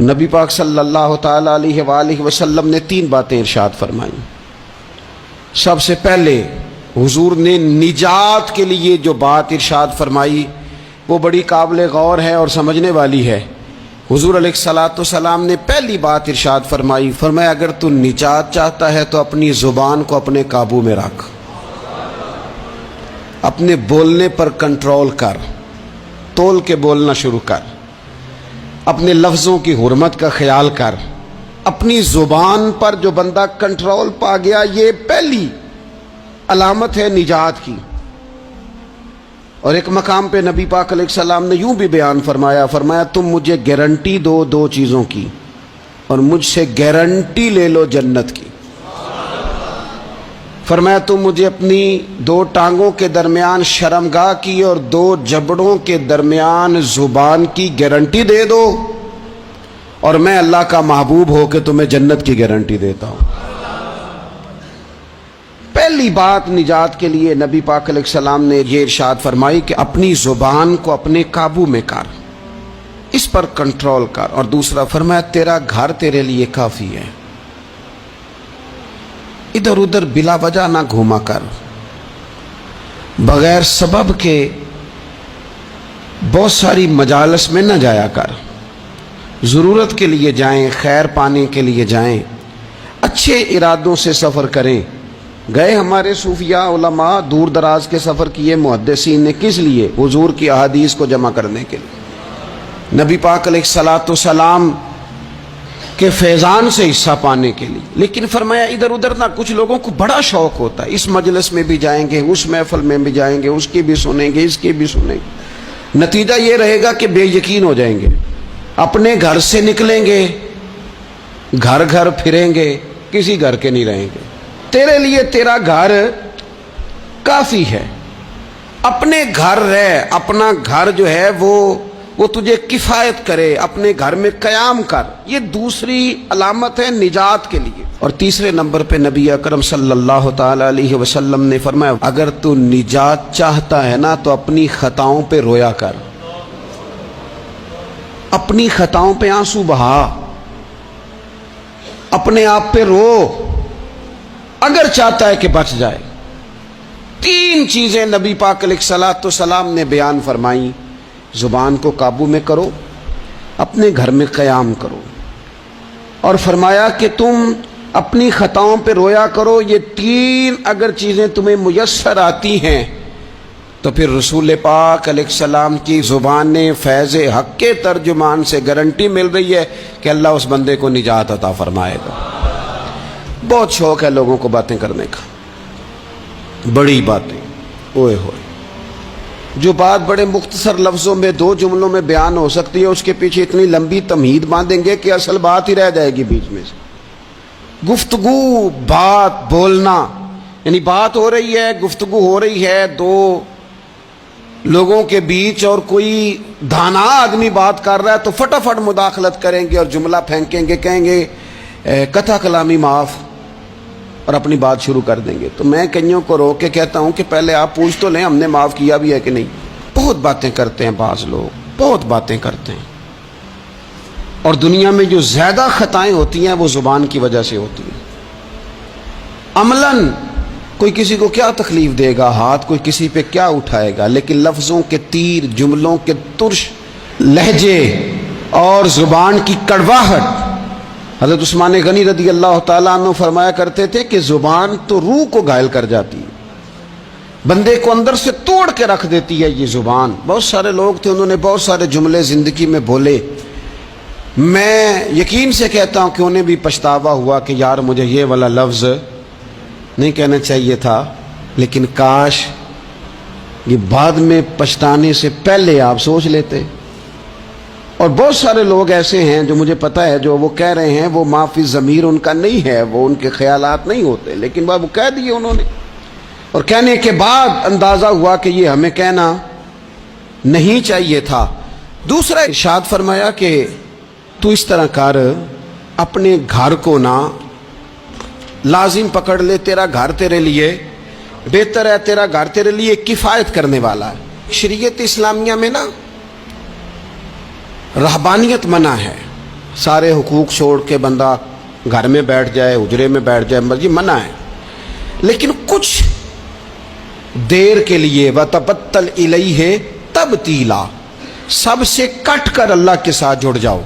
نبی پاک صلی اللہ تعالی علیہ وآلہ وسلم نے 3 باتیں ارشاد فرمائیں۔ سب سے پہلے حضور نے نجات کے لیے جو بات ارشاد فرمائی وہ بڑی قابل غور ہے اور سمجھنے والی ہے۔ حضور علیہ الصلوۃ والسلام نے پہلی بات ارشاد فرمائی، فرمایا اگر تو نجات چاہتا ہے تو اپنی زبان کو اپنے قابو میں رکھ، اپنے بولنے پر کنٹرول کر، تول کے بولنا شروع کر، اپنے لفظوں کی حرمت کا خیال کر۔ اپنی زبان پر جو بندہ کنٹرول پا گیا، یہ پہلی علامت ہے نجات کی۔ اور ایک مقام پہ نبی پاک علیہ السلام نے یوں بھی بیان فرمایا تم مجھے گارنٹی دو 2 چیزوں کی، اور مجھ سے گارنٹی لے لو جنت کی۔ فرمایا تم مجھے اپنی 2 ٹانگوں کے درمیان شرمگاہ کی اور 2 جبڑوں کے درمیان زبان کی گارنٹی دے دو، اور میں اللہ کا محبوب ہو کے تمہیں جنت کی گارنٹی دیتا ہوں۔ پہلی بات نجات کے لیے نبی پاک علیہ السلام نے یہ ارشاد فرمائی کہ اپنی زبان کو اپنے قابو میں کر، اس پر کنٹرول کر۔ اور دوسرا فرمایا تیرا گھر تیرے لیے کافی ہے، ادھر ادھر بلا وجہ نہ گھوما کر، بغیر سبب کے بہت ساری مجالس میں نہ جایا کر۔ ضرورت کے لیے جائیں، خیر پانے کے لیے جائیں، اچھے ارادوں سے سفر کریں۔ گئے ہمارے صوفیاء علماء دور دراز کے سفر کیے محدثین نے، کس لیے؟ حضور کی احادیث کو جمع کرنے کے لیے، نبی پاک علیہ الصلوۃ والسلام کے فیضان سے حصہ پانے کے لیے۔ لیکن فرمایا ادھر ادھر نہ۔ کچھ لوگوں کو بڑا شوق ہوتا ہے، اس مجلس میں بھی جائیں گے، اس محفل میں بھی جائیں گے، اس کی بھی سنیں گے، اس کی بھی سنیں گے۔ نتیجہ یہ رہے گا کہ بے یقین ہو جائیں گے، اپنے گھر سے نکلیں گے، گھر گھر پھریں گے، کسی گھر کے نہیں رہیں گے۔ تیرے لیے تیرا گھر کافی ہے، اپنے گھر رہ، اپنا گھر جو ہے وہ تجھے کفایت کرے، اپنے گھر میں قیام کر۔ یہ دوسری علامت ہے نجات کے لیے۔ اور تیسرے نمبر پہ نبی اکرم صلی اللہ تعالی علیہ وسلم نے فرمایا اگر تو نجات چاہتا ہے نا تو اپنی خطاؤں پہ رویا کر، اپنی خطاؤں پہ آنسو بہا، اپنے آپ پہ رو، اگر چاہتا ہے کہ بچ جائے۔ 3 چیزیں نبی پاک علیہ الصلوۃ والسلام نے بیان فرمائیں۔ زبان کو قابو میں کرو، اپنے گھر میں قیام کرو، اور فرمایا کہ تم اپنی خطاؤں پہ رویا کرو۔ یہ 3 اگر چیزیں تمہیں میسر آتی ہیں تو پھر رسول پاک علیہ السلام کی زبان فیض حق کے ترجمان سے گارنٹی مل رہی ہے کہ اللہ اس بندے کو نجات عطا فرمائے گا۔ بہت شوق ہے لوگوں کو باتیں کرنے کا، بڑی باتیں، اوئے ہوئے۔ جو بات بڑے مختصر لفظوں میں 2 جملوں میں بیان ہو سکتی ہے، اس کے پیچھے اتنی لمبی تمہید باندھیں گے کہ اصل بات ہی رہ جائے گی بیچ میں سے۔ گفتگو، بات، بولنا، یعنی بات ہو رہی ہے، گفتگو ہو رہی ہے 2 لوگوں کے بیچ، اور کوئی دانا آدمی بات کر رہا ہے تو فٹافٹ مداخلت کریں گے اور جملہ پھینکیں گے، کہیں گے قطع کلامی معاف، اور اپنی بات شروع کر دیں گے۔ تو میں کئیوں کو روک کے کہتا ہوں کہ پہلے آپ پوچھ تو لیں ہم نے معاف کیا بھی ہے کہ نہیں۔ بہت باتیں کرتے ہیں بعض لوگ، بہت باتیں کرتے ہیں، اور دنیا میں جو زیادہ خطائیں ہوتی ہیں وہ زبان کی وجہ سے ہوتی ہیں۔ عملاً کوئی کسی کو کیا تکلیف دے گا، ہاتھ کوئی کسی پہ کیا اٹھائے گا، لیکن لفظوں کے تیر، جملوں کے ترش لہجے اور زبان کی کڑواہٹ۔ حضرت عثمان غنی رضی اللہ تعالیٰ عنہ فرمایا کرتے تھے کہ زبان تو روح کو گھائل کر جاتی ہے، بندے کو اندر سے توڑ کے رکھ دیتی ہے یہ زبان۔ بہت سارے لوگ تھے، انہوں نے بہت سارے جملے زندگی میں بولے، میں یقین سے کہتا ہوں کہ انہیں بھی پچھتاوا ہوا کہ یار مجھے یہ والا لفظ نہیں کہنا چاہیے تھا، لیکن کاش یہ بعد میں پچھتانے سے پہلے آپ سوچ لیتے۔ اور بہت سارے لوگ ایسے ہیں جو مجھے پتہ ہے جو وہ کہہ رہے ہیں وہ معافی ضمیر ان کا نہیں ہے، وہ ان کے خیالات نہیں ہوتے، لیکن وہ کہہ دیے انہوں نے، اور کہنے کے بعد اندازہ ہوا کہ یہ ہمیں کہنا نہیں چاہیے تھا۔ دوسرا ارشاد فرمایا کہ تو اس طرح کر، اپنے گھر کو نہ لازم پکڑ لے، تیرا گھر تیرے لیے بہتر ہے، تیرا گھر تیرے لیے کفایت کرنے والا ہے۔ شریعت اسلامیہ میں نا رہبانیت منع ہے، سارے حقوق چھوڑ کے بندہ گھر میں بیٹھ جائے, حجرے میں بیٹھ جائے, مرضی منع ہے. لیکن کچھ دیر کے لیے وَتَبَتَّلْ إِلَيْهِ تَبْتِيلًا, سب سے کٹ کر اللہ کے ساتھ جڑ جاؤ.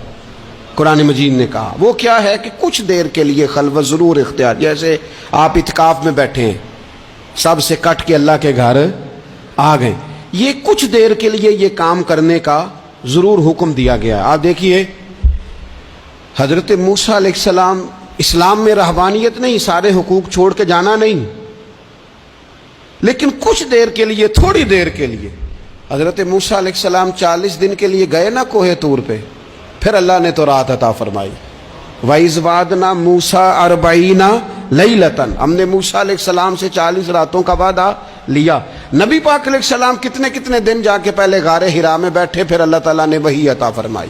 قرآن مجید نے کہا وہ کیا ہے کہ کچھ دیر کے لیے خلوت ضرور اختیار, جیسے آپ اعتکاف میں بیٹھے ہیں, سب سے کٹ کے اللہ کے گھر آ گئے, یہ کچھ دیر کے لیے یہ کام کرنے کا ضرور حکم دیا گیا. آپ دیکھیے حضرت موسیٰ علیہ السلام, اسلام میں رہبانیت نہیں, سارے حقوق چھوڑ کے جانا نہیں, لیکن کچھ دیر کے لیے, تھوڑی دیر کے لیے. حضرت موسیٰ علیہ السلام 40 دن کے لیے گئے نا کوہ طور پہ, پھر اللہ نے تو رات عطا فرمائی. وَإِذْ وَعَدْنَا مُوسَىٰ 40 لَيْلَةً, ہم نے موسیٰ علیہ السلام سے 40 راتوں کا وعدہ لیا. نبی پاک علیہ السلام کتنے کتنے دن جا کے پہلے غار حرا میں بیٹھے, پھر اللہ تعالیٰ نے وحی عطا فرمائی.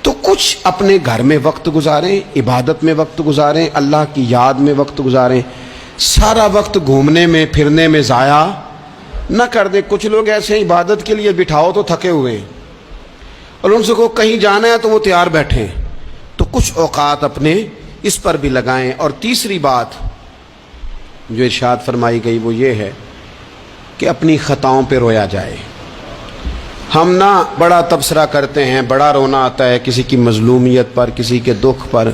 تو کچھ اپنے گھر میں وقت گزاریں, عبادت میں وقت گزاریں, اللہ کی یاد میں وقت گزاریں, سارا وقت گھومنے میں پھرنے میں ضائع نہ کر دیں. کچھ لوگ ایسے عبادت کے لیے بٹھاؤ تو تھکے ہوئے ہیں, اور ان سے کو کہیں جانا ہے تو وہ تیار بیٹھے ہیں. تو کچھ اوقات اپنے اس پر بھی لگائیں. اور تیسری بات جو ارشاد فرمائی گئی وہ یہ ہے کہ اپنی خطاؤں پہ رویا جائے. ہم نہ بڑا تبصرہ کرتے ہیں, بڑا رونا آتا ہے کسی کی مظلومیت پر, کسی کے دکھ پر,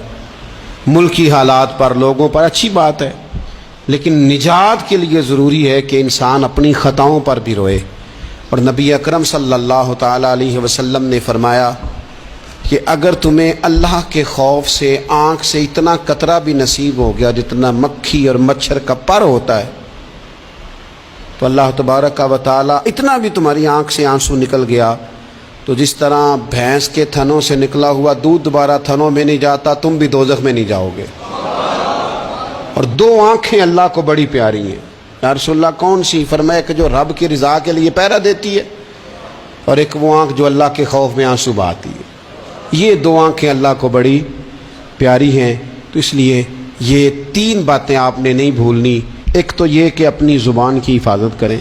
ملکی حالات پر, لوگوں پر, اچھی بات ہے, لیکن نجات کے لیے ضروری ہے کہ انسان اپنی خطاؤں پر بھی روئے. اور نبی اکرم صلی اللہ تعالیٰ علیہ وسلم نے فرمایا کہ اگر تمہیں اللہ کے خوف سے آنکھ سے اتنا قطرہ بھی نصیب ہو گیا جتنا مکھی اور مچھر کا پر ہوتا ہے, تو اللہ تبارک و تعالیٰ اتنا بھی تمہاری آنکھ سے آنسو نکل گیا تو جس طرح بھینس کے تھنوں سے نکلا ہوا دودھ دوبارہ تھنوں میں نہیں جاتا, تم بھی دوزخ میں نہیں جاؤ گے. اور 2 آنکھیں اللہ کو بڑی پیاری ہیں. یا رسول اللہ کون سی؟ فرمایا کہ جو رب کی رضا کے لیے پہرا دیتی ہے, اور ایک وہ آنکھ جو اللہ کے خوف میں آنسو بہاتی ہے. یہ 2 آنکھیں اللہ کو بڑی پیاری ہیں. تو اس لیے یہ 3 باتیں آپ نے نہیں بھولنی. ایک تو یہ کہ اپنی زبان کی حفاظت کریں,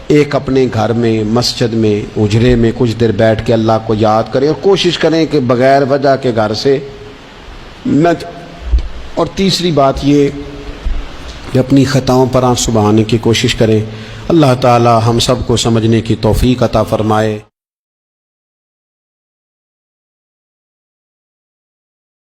ایک اپنے گھر میں, مسجد میں, اجرے میں کچھ دیر بیٹھ کے اللہ کو یاد کریں, اور کوشش کریں کہ بغیر وجہ کے گھر سے نہ. اور تیسری بات یہ کہ اپنی خطاؤں پر آنسو بہانے کی کوشش کریں. اللہ تعالی ہم سب کو سمجھنے کی توفیق عطا فرمائے.